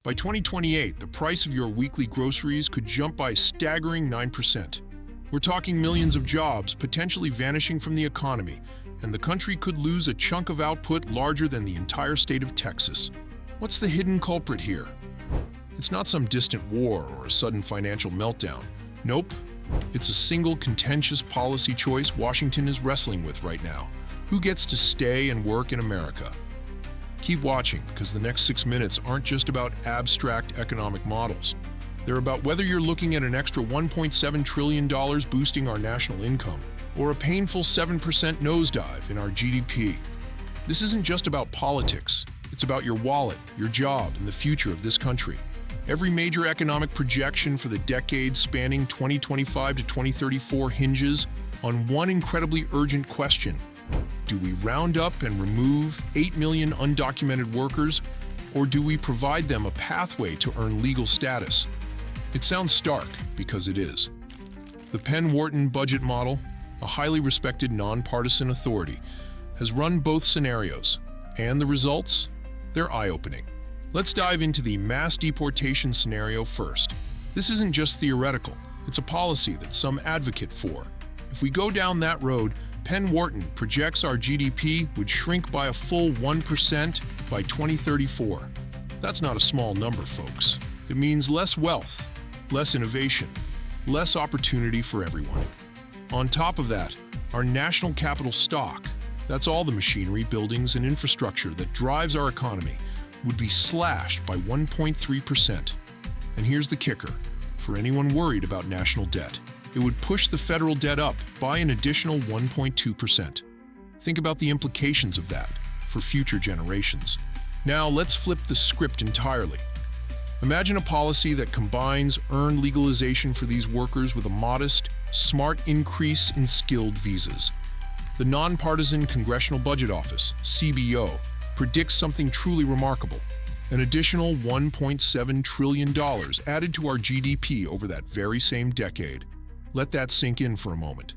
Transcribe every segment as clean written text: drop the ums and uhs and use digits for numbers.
By 2028, the price of your weekly groceries could jump by a staggering 9%. We're talking millions of jobs potentially vanishing from the economy, and the country could lose a chunk of output larger than the entire state of Texas. What's the hidden culprit here? It's not some distant war or a sudden financial meltdown. Nope. It's a single contentious policy choice Washington is wrestling with right now. Who gets to stay and work in America? Keep watching, because the next 6 minutes aren't just about abstract economic models. They're about whether you're looking at an extra $1.7 trillion boosting our national income, or a painful 7% nosedive in our GDP. This isn't just about politics. It's about your wallet, your job, and the future of this country. Every major economic projection for the decade spanning 2025 to 2034 hinges on one incredibly urgent question. Do we round up and remove 8 million undocumented workers, or do we provide them a pathway to earn legal status? It sounds stark, because it is. The Penn Wharton Budget Model, a highly respected nonpartisan authority, has run both scenarios, and the results? They're eye-opening. Let's dive into the mass deportation scenario first. This isn't just theoretical, it's a policy that some advocate for. If we go down that road, Penn Wharton projects our GDP would shrink by a full 1% by 2034. That's not a small number, folks. It means less wealth, less innovation, less opportunity for everyone. On top of that, our national capital stock, that's all the machinery, buildings, and infrastructure that drives our economy, would be slashed by 1.3%. And here's the kicker, for anyone worried about national debt. It would push the federal debt up by an additional 1.2%. Think about the implications of that for future generations. Now let's flip the script entirely. Imagine a policy that combines earned legalization for these workers with a modest, smart increase in skilled visas. The Nonpartisan Congressional Budget Office, CBO, predicts something truly remarkable. An additional $1.7 trillion added to our GDP over that very same decade. Let that sink in for a moment.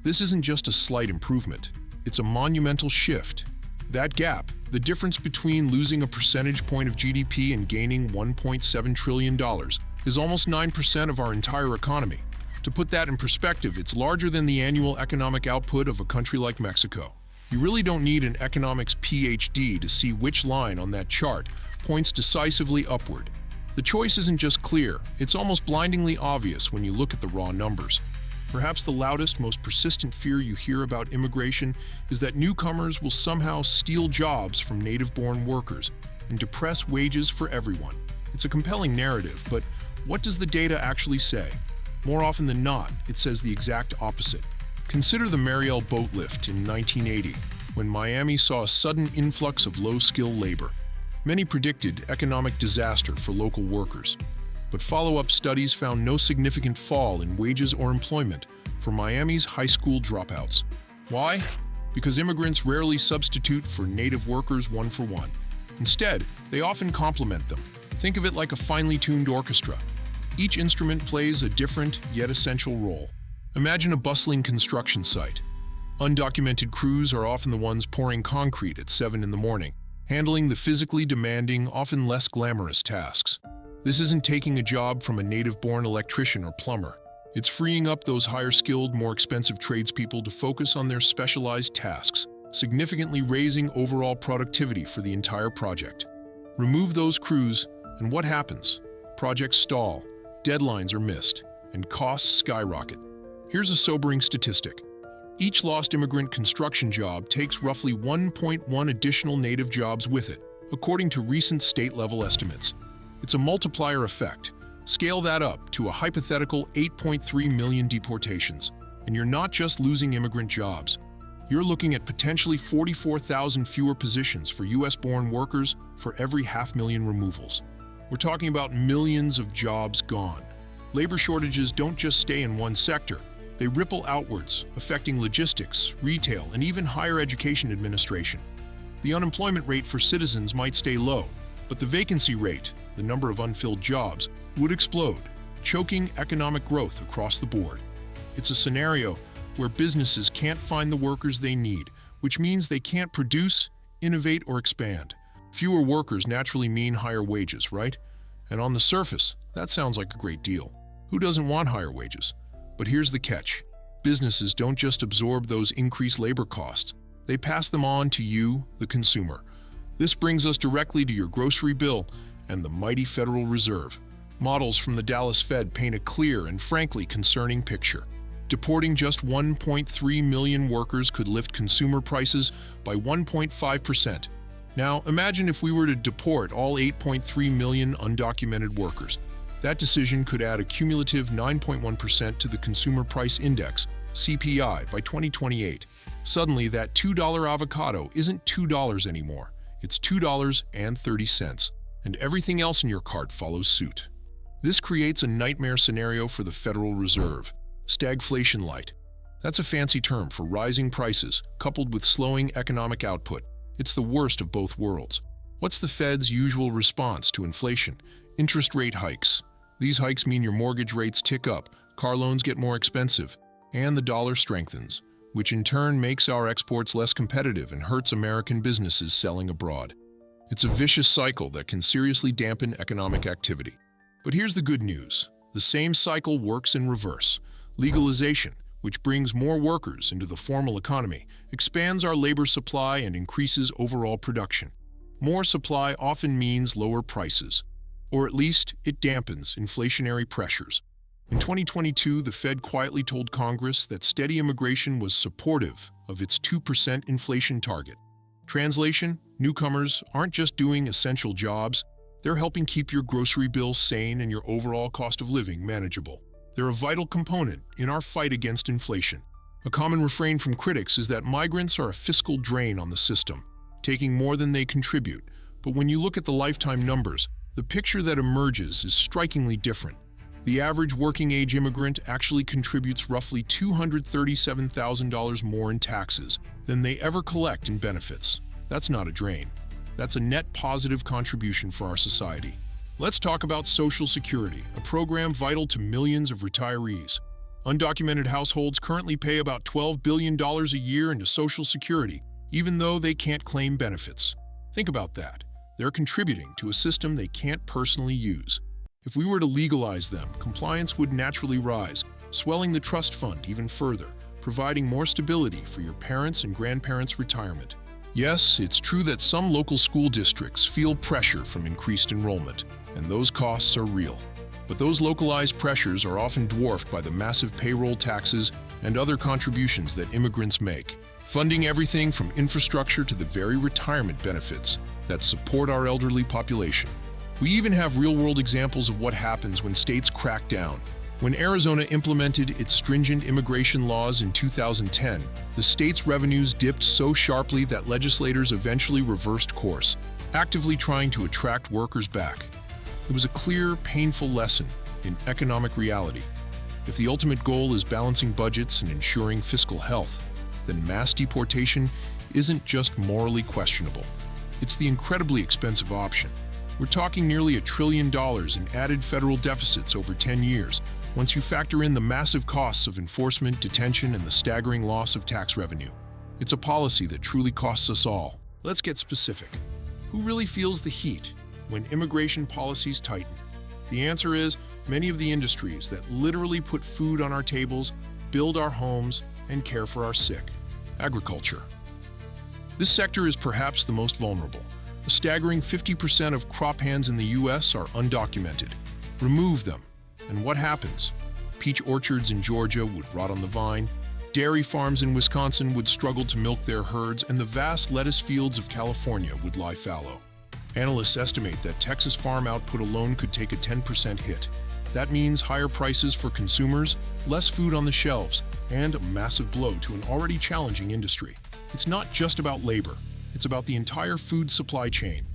This isn't just a slight improvement, it's a monumental shift. That gap, the difference between losing a percentage point of GDP and gaining $1.7 trillion, is almost 9% of our entire economy. To put that in perspective, it's larger than the annual economic output of a country like Mexico. You really don't need an economics PhD to see which line on that chart points decisively upward. The choice isn't just clear, it's almost blindingly obvious when you look at the raw numbers. Perhaps the loudest, most persistent fear you hear about immigration is that newcomers will somehow steal jobs from native-born workers and depress wages for everyone. It's a compelling narrative, but what does the data actually say? More often than not, it says the exact opposite. Consider the Mariel boat lift in 1980, when Miami saw a sudden influx of low-skilled labor. Many predicted economic disaster for local workers, but follow-up studies found no significant fall in wages or employment for Miami's high school dropouts. Why? Because immigrants rarely substitute for native workers one for one. Instead, they often complement them. Think of it like a finely tuned orchestra. Each instrument plays a different yet essential role. Imagine a bustling construction site. Undocumented crews are often the ones pouring concrete at 7 in the morning, handling the physically demanding, often less glamorous tasks. This isn't taking a job from a native-born electrician or plumber. It's freeing up those higher-skilled, more expensive tradespeople to focus on their specialized tasks, significantly raising overall productivity for the entire project. Remove those crews, and what happens? Projects stall, deadlines are missed, and costs skyrocket. Here's a sobering statistic. Each lost immigrant construction job takes roughly 1.1 additional native jobs with it, according to recent state-level estimates. It's a multiplier effect. Scale that up to a hypothetical 8.3 million deportations, and you're not just losing immigrant jobs. You're looking at potentially 44,000 fewer positions for U.S.-born workers for every 500,000 removals. We're talking about millions of jobs gone. Labor shortages don't just stay in one sector. They ripple outwards, affecting logistics, retail, and even higher education administration. The unemployment rate for citizens might stay low, but the vacancy rate, the number of unfilled jobs, would explode, choking economic growth across the board. It's a scenario where businesses can't find the workers they need, which means they can't produce, innovate, or expand. Fewer workers naturally mean higher wages, right? And on the surface, that sounds like a great deal. Who doesn't want higher wages? But here's the catch. Businesses don't just absorb those increased labor costs. They pass them on to you, the consumer. This brings us directly to your grocery bill and the mighty Federal Reserve. Models from the Dallas Fed paint a clear and frankly concerning picture. Deporting just 1.3 million workers could lift consumer prices by 1.5%. Now, imagine if we were to deport all 8.3 million undocumented workers. That decision could add a cumulative 9.1% to the Consumer Price Index, CPI, by 2028. Suddenly, that $2 avocado isn't $2 anymore. It's $2.30, and everything else in your cart follows suit. This creates a nightmare scenario for the Federal Reserve. Stagflation light. That's a fancy term for rising prices, coupled with slowing economic output. It's the worst of both worlds. What's the Fed's usual response to inflation? Interest rate hikes. These hikes mean your mortgage rates tick up, car loans get more expensive, and the dollar strengthens, which in turn makes our exports less competitive and hurts American businesses selling abroad. It's a vicious cycle that can seriously dampen economic activity. But here's the good news. The same cycle works in reverse. Legalization, which brings more workers into the formal economy, expands our labor supply and increases overall production. More supply often means lower prices, or at least it dampens inflationary pressures. In 2022, the Fed quietly told Congress that steady immigration was supportive of its 2% inflation target. Translation: newcomers aren't just doing essential jobs, they're helping keep your grocery bill sane and your overall cost of living manageable. They're a vital component in our fight against inflation. A common refrain from critics is that migrants are a fiscal drain on the system, taking more than they contribute. But when you look at the lifetime numbers, the picture that emerges is strikingly different. The average working-age immigrant actually contributes roughly $237,000 more in taxes than they ever collect in benefits. That's not a drain. That's a net positive contribution for our society. Let's talk about Social Security, a program vital to millions of retirees. Undocumented households currently pay about $12 billion a year into Social Security, even though they can't claim benefits. Think about that. They're contributing to a system they can't personally use. If we were to legalize them, compliance would naturally rise, swelling the trust fund even further, providing more stability for your parents' and grandparents' retirement. Yes, it's true that some local school districts feel pressure from increased enrollment, and those costs are real. But those localized pressures are often dwarfed by the massive payroll taxes and other contributions that immigrants make, funding everything from infrastructure to the very retirement benefits that support our elderly population. We even have real-world examples of what happens when states crack down. When Arizona implemented its stringent immigration laws in 2010, the state's revenues dipped so sharply that legislators eventually reversed course, actively trying to attract workers back. It was a clear, painful lesson in economic reality. If the ultimate goal is balancing budgets and ensuring fiscal health, then mass deportation isn't just morally questionable. It's the incredibly expensive option. We're talking nearly $1 trillion in added federal deficits over 10 years, once you factor in the massive costs of enforcement, detention, and the staggering loss of tax revenue. It's a policy that truly costs us all. Let's get specific. Who really feels the heat when immigration policies tighten? The answer is many of the industries that literally put food on our tables, build our homes, and care for our sick. Agriculture. This sector is perhaps the most vulnerable. A staggering 50% of crop hands in the U.S. are undocumented. Remove them, and what happens? Peach orchards in Georgia would rot on the vine, dairy farms in Wisconsin would struggle to milk their herds, and the vast lettuce fields of California would lie fallow. Analysts estimate that Texas farm output alone could take a 10% hit. That means higher prices for consumers, less food on the shelves, and a massive blow to an already challenging industry. It's not just about labor. It's about the entire food supply chain.